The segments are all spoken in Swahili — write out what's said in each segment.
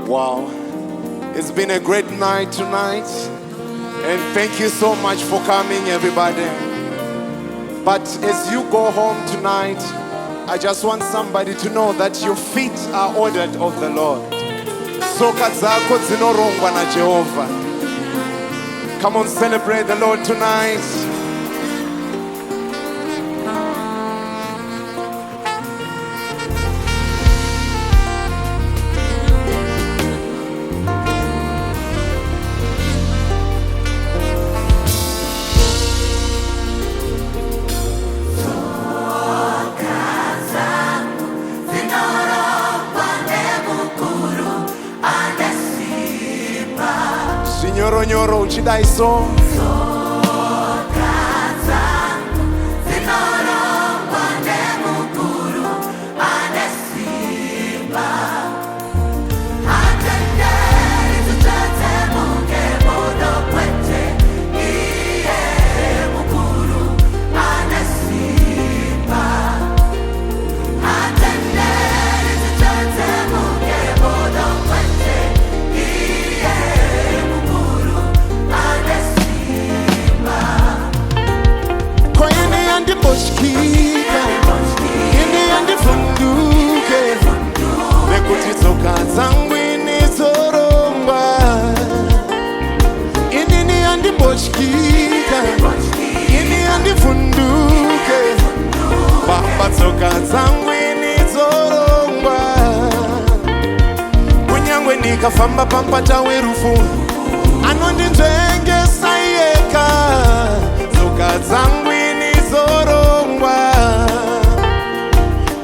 Wow, it's been a great night tonight, and thank you so much for coming, everybody. But as you go home tonight, I just want somebody to know that your feet are ordered of the Lord. Tsoka Dzangu dzinorongwa na Jehovah. Come on, celebrate the Lord tonight. Nyoro nyoro uchidai so. Tsoka Dzangu dzinorongwa nemukuru ane simba. Atenderi dzitetemuke bodo kwete iye mukuru ane simba. Atenderi dzitetemuke bodo kwete iye mukuru. Ini yandifunduke nekuti tsoka dzangu inizorongwa. Ini yandimbotyika, ini yandifunduke baba, tsoka dzangu inizorongwa. Kunyangwe ndikafamba pampata werufu, anondinzvengesa yeka. Tsoka dzangu inizorongwa.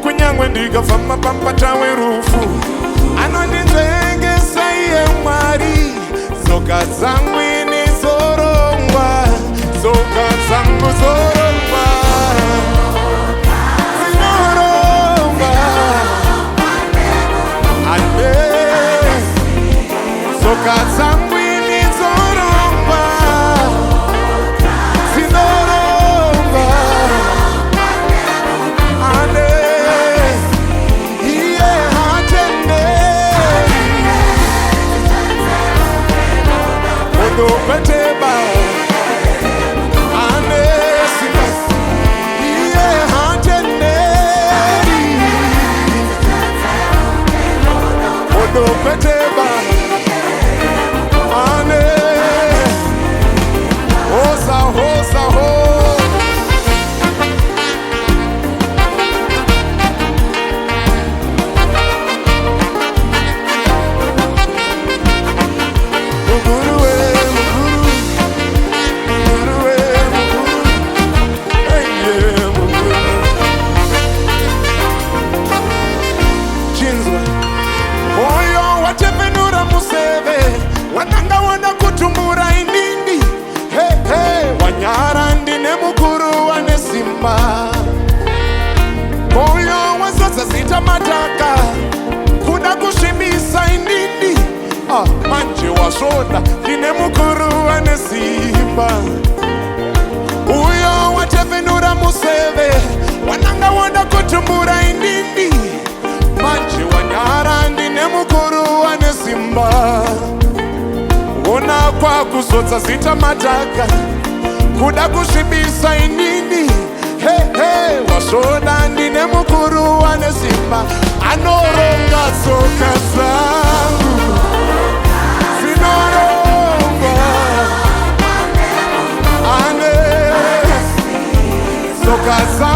Kunyangwe ndikafamba pampata werufu, anondinzvengesa iye Mwari. Tsoka dzangu inizorongwa. Tsoka dzangu zorongwa, zinorongwa. Ane tsoka dzangu inizorongwa, zinorongwa. Ane iye hatenderi odopeteba. Ane simba iye hatenderi odopeteba. Ane hosa hosa ho. Mukuru we mukuru, mukuru we mukuru, hey yeah mukuru. Chinzwa moyo watembenura museve, wananga wana kutumbura indindi. Hey hey, wanyara ndine mukuru wane simba. Moyo wazodza zita mataka, kuda kusvibisa indindi. Manje wasvoda ndine mukuru wane simba. Uyo watembenura museve, wananga wanda kutumbura indindi. Manje wanyara ndine mukuru wane simba. Ona kwa kuzodza zita mataka, kuda kusvibisa indindi. Hey hey, wasvoda ndine mukuru wane simba. Anoronga tsoka dzangu zinorongwa. Ane tsoka dzangu